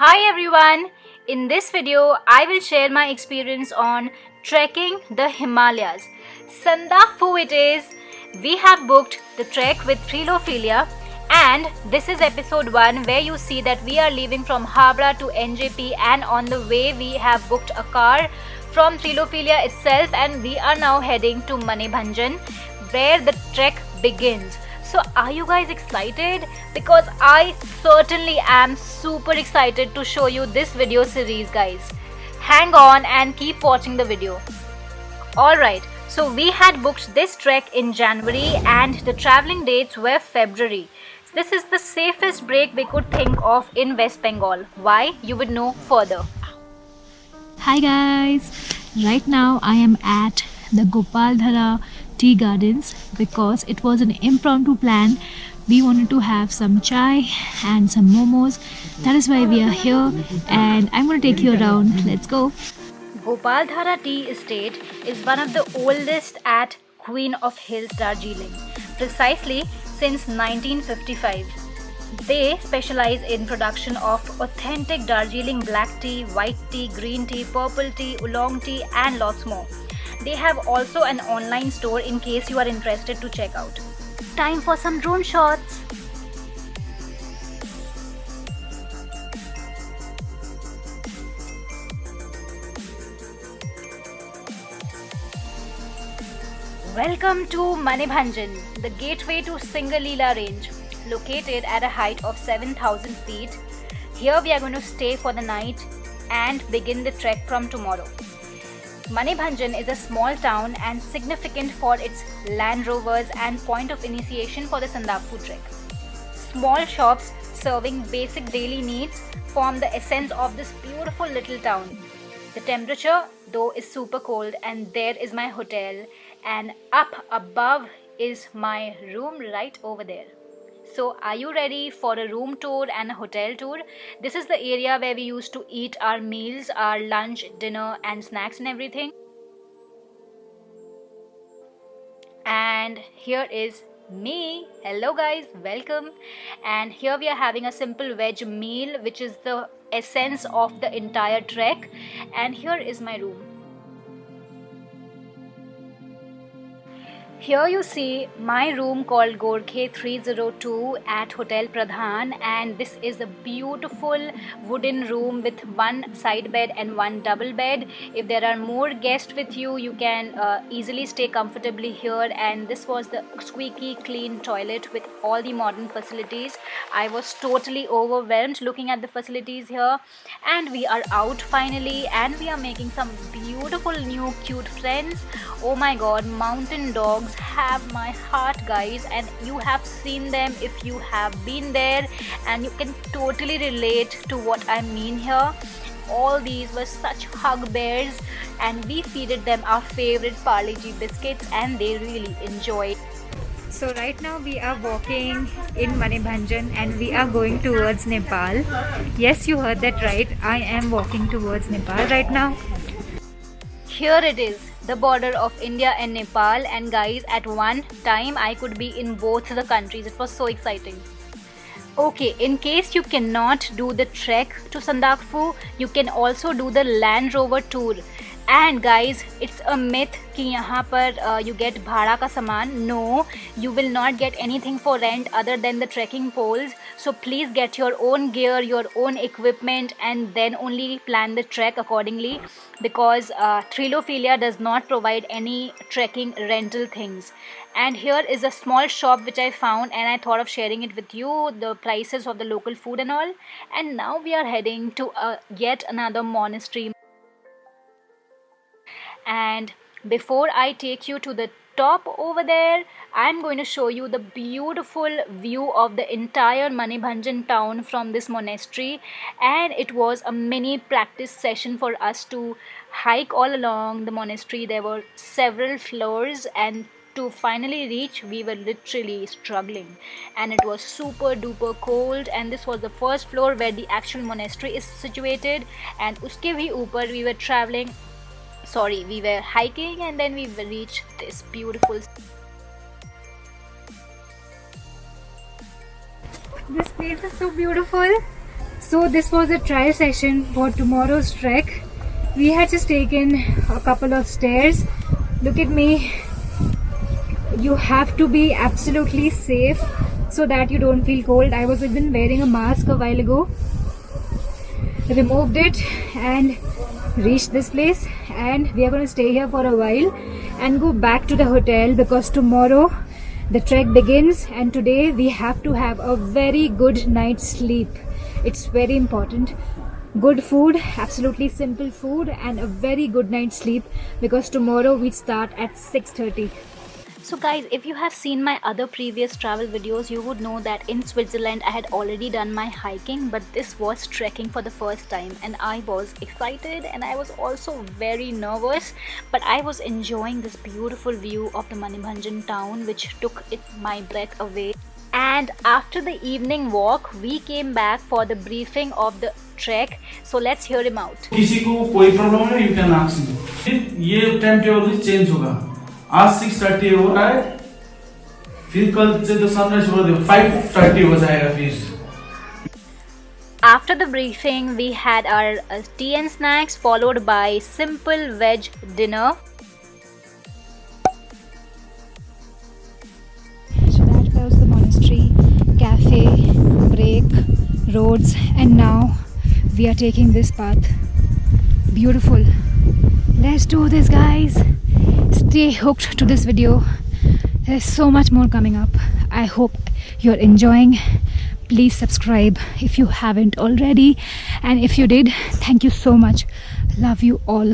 Hi everyone! In this video, I will share my experience on trekking the Himalayas. Sandakphu it is. We have booked the trek with Trilophilia, and this is episode 1 where you see that we are leaving from Habra to NJP, and on the way we have booked a car from Trilophilia itself, and we are now heading to Manibhanjan where the trek begins. So are you guys excited? Because I certainly am super excited to show you this video series, guys. Hang on and keep watching the video. Alright, so we had booked this trek in January and the traveling dates were February. This is the safest break we could think of in West Bengal. Why? You would know further. Hi guys, right now I am at the Gopaldhara Tea Gardens because it was an impromptu plan. We wanted to have some chai and some momos. That is why we are here, and I'm going to take you around. Let's go. Gopaldhara Tea Estate is one of the oldest at Queen of Hills, Darjeeling, precisely since 1955. They specialize in production of authentic Darjeeling black tea, white tea, green tea, purple tea, oolong tea and lots more. They have also an online store in case you are interested to check out. Time for some drone shots. Welcome to Manibhanjan, the gateway to Singalila range, located at a height of 7,000 feet. Here we are going to stay for the night and begin the trek from tomorrow. Manibhanjan is a small town and significant for its Land Rovers and point of initiation for the Sandakphu trek. Small shops serving basic daily needs form the essence of this beautiful little town. The temperature though is super cold, and there is my hotel, and up above is my room right over there. So are you ready for a room tour and a hotel tour? This is the area where we used to eat our meals, our lunch, dinner and snacks and everything. And here is me. Hello guys, welcome. And here we are having a simple veg meal, which is the essence of the entire trek. And here is my room. Here you see my room called Gorkhe 302 at Hotel Pradhan, and this is a beautiful wooden room with one side bed and one double bed. If there are more guests with you, you can easily stay comfortably here, and this was the squeaky clean toilet with all the modern facilities. I was totally overwhelmed looking at the facilities here, and we are out finally, and we are making some beautiful new cute friends. Oh my god, mountain dogs have my heart, guys, and you have seen them if you have been there, and you can totally relate to what I mean here. All these were such hug bears, and we feeded them our favorite Parle G biscuits, and they really enjoyed. So right now we are walking in Manibhanjan and we are going towards Nepal. Yes, you heard that right. I am walking towards Nepal right now. Here it is, the border of India and Nepal, and guys, at one time I could be in both the countries. It was so exciting. Okay, in case you cannot do the trek to Sandakphu, you can also do the Land Rover tour. And guys, it's a myth कि यहाँ पर you get भाड़ा का सामान. No, you will not get anything for rent other than the trekking poles. So please get your own gear, your own equipment, and then only plan the trek accordingly, because Trilophilia does not provide any trekking rental things. And here is a small shop which I found, and I thought of sharing it with you, the prices of the local food and all. And now we are heading to yet another monastery. And before I take you to the top over there, I'm going to show you the beautiful view of the entire Manibhanjan town from this monastery. And it was a mini practice session for us to hike all along the monastery. There were several floors, and to finally reach, we were literally struggling, and it was super duper cold. And this was the first floor where the actual monastery is situated, and uske bhi upar we were hiking, and then we reached this beautiful. This place is so beautiful. So this was a trial session for tomorrow's trek. We had just taken a couple of stairs. Look at me. You have to be absolutely safe so that you don't feel cold. I was even wearing a mask a while ago. Removed it and reached this place, and we are going to stay here for a while and go back to the hotel because tomorrow the trek begins, and today we have to have a very good night's sleep. It's very important. Good food, absolutely simple food, and a very good night's sleep because tomorrow we start at 6:30. So guys, if you have seen my other previous travel videos, you would know that in Switzerland I had already done my hiking, but this was trekking for the first time, and I was excited and I was also very nervous, but I was enjoying this beautiful view of the Manibhanjan town which took my breath away. And after the evening walk, we came back for the briefing of the trek. So let's hear him out. किसी को कोई problem है, you can ask me. ये time table change होगा. आज 6:30 हो रहा है, फिर कल से तो सनराइज हो रहा है, 5:30 हो जाएगा फिर. After the briefing, we had our tea and snacks followed by simple veg dinner. So that was the monastery, cafe, break, roads, and now we are taking this path. Beautiful. Let's do this, guys. Stay hooked to this video. There's so much more coming up. I hope you're enjoying. Please subscribe if you haven't already, and if you did, thank you so much. Love you all.